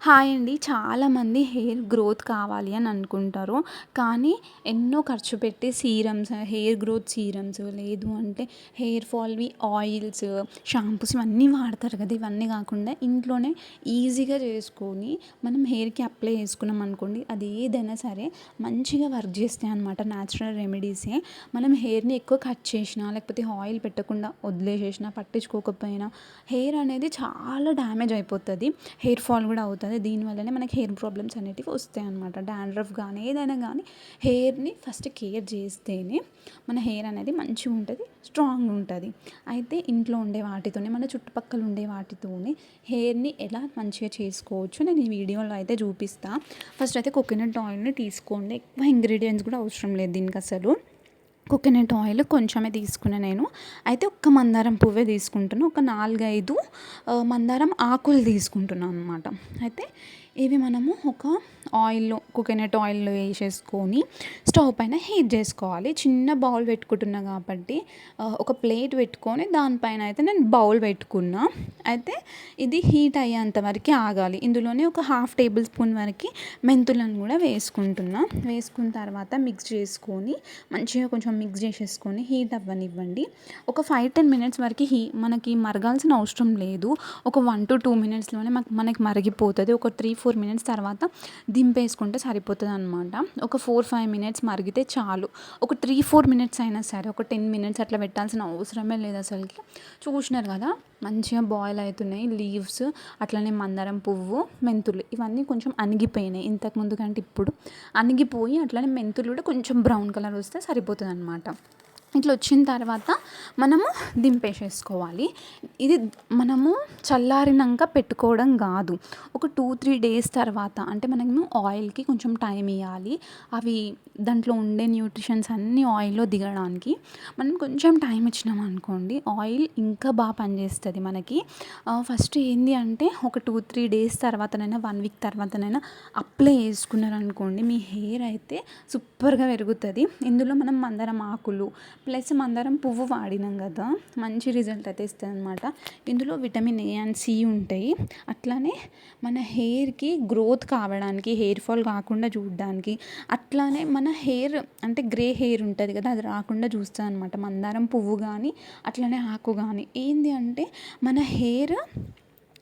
Hi అండి. చాలామంది hair growth కావాలి అని అనుకుంటారు. కానీ ఎన్నో ఖర్చు పెట్టి సీరమ్స్, హెయిర్ గ్రోత్ సీరమ్స్, లేదు అంటే హెయిర్ ఫాల్‌వి ఆయిల్స్, షాంపూస్ ఇవన్నీ వాడతారు కదా! ఇవన్నీ కాకుండా ఇంట్లోనే ఈజీగా చేసుకొని మనం హెయిర్‌కి అప్లై చేసుకున్నాం అనుకోండి, అది ఏదైనా సరే మంచిగా వర్క్ చేస్తాయి అనమాట. న్యాచురల్ రెమెడీసే. మనం హెయిర్‌ని ఎక్కువ కట్ చేసినా, లేకపోతే ఆయిల్ పెట్టకుండా వదిలేసేసినా, పట్టించుకోకపోయినా హెయిర్ అనేది చాలా డ్యామేజ్ అయిపోతది. హెయిర్ ఫాల్ కూడా అవుతది. దీనివల్లనే మనకి హెయిర్ ప్రాబ్లమ్స్ అనేటివి వస్తాయన్నమాట. డాండ్రఫ్ కానీ, ఏదైనా కానీ హెయిర్‌ని ఫస్ట్ కేర్ చేస్తేనే మన హెయిర్ అనేది మంచిగా ఉంటది, స్ట్రాంగ్‌గా ఉంటది. అయితే ఇంట్లో ఉండే వాటితోనే, మన చుట్టుపక్కల ఉండే వాటితోనే హెయిర్‌ని ఎలా మంచిగా చేసుకోవచ్చు నేను ఈ వీడియోలో అయితే చూపిస్తా. ఫస్ట్ అయితే కోకోనట్ ఆయిల్‌ని తీసుకోండి. ఎక్కువ ఇంగ్రీడియంట్స్ కూడా అవసరం లేదు దీనికి అసలు. కోకోనట్ ఆయిల్ కొంచెమే తీసుకున్నా నేను. అయితే ఒక్క మందారం పువ్వే తీసుకుంటున్నా. ఒక 4, 5 మందారం ఆకులు తీసుకుంటున్నాను అనమాట. అయితే ఇవి మనము ఒక ఆయిల్‌లో, కోకోనట్ ఆయిల్‌లో వేసేసుకొని స్టవ్ పైన హీట్ చేసుకోవాలి. చిన్న బౌల్ పెట్టుకుంటున్నా కాబట్టి ఒక ప్లేట్ పెట్టుకొని దానిపైన అయితే నేను బౌల్ పెట్టుకున్నా. అయితే ఇది హీట్ అయ్యేంత వరకు ఆగాలి. ఇందులోనే ఒక హాఫ్ టేబుల్ స్పూన్ వరకు మెంతులను కూడా వేసుకుంటున్నా. వేసుకున్న తర్వాత మిక్స్ చేసుకొని మంచిగా కొంచెం మిక్స్ చేసేసుకొని హీట్ అవ్వనివ్వండి. ఒక 5-10 మినిట్స్ వరకు మనకి మరగాల్సిన అవసరం లేదు. ఒక 1-2 మినిట్స్‌లోనే మనకి మరిగిపోతది. ఒక 3-4 మినిట్స్ తర్వాత దింపేసుకుంటే సరిపోతదనమాట. ఒక 4-5 మినిట్స్ మరిగితే చాలు. ఒక 3-4 మినిట్స్ అయినా సరే, ఒక 10 మినిట్స్ అట్లా పెట్టాల్సిన అవసరమే లేదు అసలకి. చూసినారు కదా! మంచిగా బాయిల్ అవుతున్నాయి లీవ్స్, అట్లనే మందారం పువ్వు, మెంతులు ఇవన్నీ కొంచెం అణిగిపోయినాయి. ఇంతకుముందు కంటే ఇప్పుడు అణిగిపోయి, అట్లనే మెంతులు కూడా కొంచెం బ్రౌన్ కలర్ వస్తే సరిపోతుందనమాట. ఇట్లా వచ్చిన తర్వాత మనము దింపేసేసుకోవాలి. ఇది మనము చల్లారినాక పెట్టుకోవడం కాదు. ఒక 2-3 డేస్ తర్వాత, అంటే మనము ఆయిల్‌కి కొంచెం టైం ఇవ్వాలి. అవి దాంట్లో ఉండే న్యూట్రిషన్స్ అన్నీ ఆయిల్‌లో దిగడానికి మనం కొంచెం టైం ఇచ్చినాం అనుకోండి, ఆయిల్ ఇంకా బాగా పనిచేస్తుంది మనకి. ఫస్ట్ ఏంది అంటే ఒక 2-3 డేస్ తర్వాతనైనా, 1 వీక్ తర్వాతనైనా అప్లై చేసుకున్నారనుకోండి, మీ హెయిర్ అయితే సూపర్‌గా పెరుగుతుంది. ఇందులో మనం మందారం ఆకులు ప్లస్ మందారం పువ్వు వాడినాం కదా, మంచి రిజల్ట్ అయితే ఇస్తుందన్నమాట. ఇందులో విటమిన్ ఏ అండ్ సి ఉంటాయి. అట్లానే మన హెయిర్‌కి గ్రోత్ కావడానికి, హెయిర్ ఫాల్ కాకుండా చూడడానికి, అట్లానే మన హెయిర్ అంటే గ్రే హెయిర్ ఉంటుంది కదా, అది రాకుండా చూస్తుందన్నమాట మందారం పువ్వు కానీ, అట్లనే ఆకు కానీ. ఏంది అంటే మన హెయిర్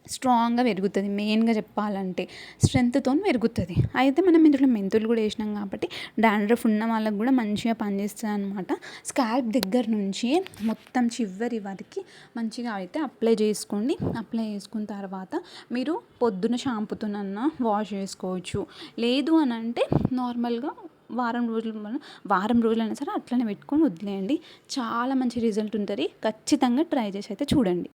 స్ట్రాంగ్గా పెరుగుతుంది. మెయిన్గా చెప్పాలంటే స్ట్రెంగ్త్‌తోని పెరుగుతుంది. అయితే మనం ఇందులో మెంతులు కూడా వేసినాం కాబట్టి డాండ్రఫ్ ఉన్న వాళ్ళకి కూడా మంచిగా పనిచేస్తుంది అనమాట. స్కాల్ప్ దగ్గర నుంచి మొత్తం చివరి వరకు మంచిగా అయితే అప్లై చేసుకోండి. అప్లై చేసుకున్న తర్వాత మీరు పొద్దున షాంపూతోనన్నా వాష్ చేసుకోవచ్చు. లేదు అని అంటే నార్మల్గా వారం రోజులైనా సరే అట్లనే పెట్టుకొని వదిలేయండి. చాలా మంచి రిజల్ట్ ఉంటుంది. ఖచ్చితంగా ట్రై చేసి అయితే చూడండి.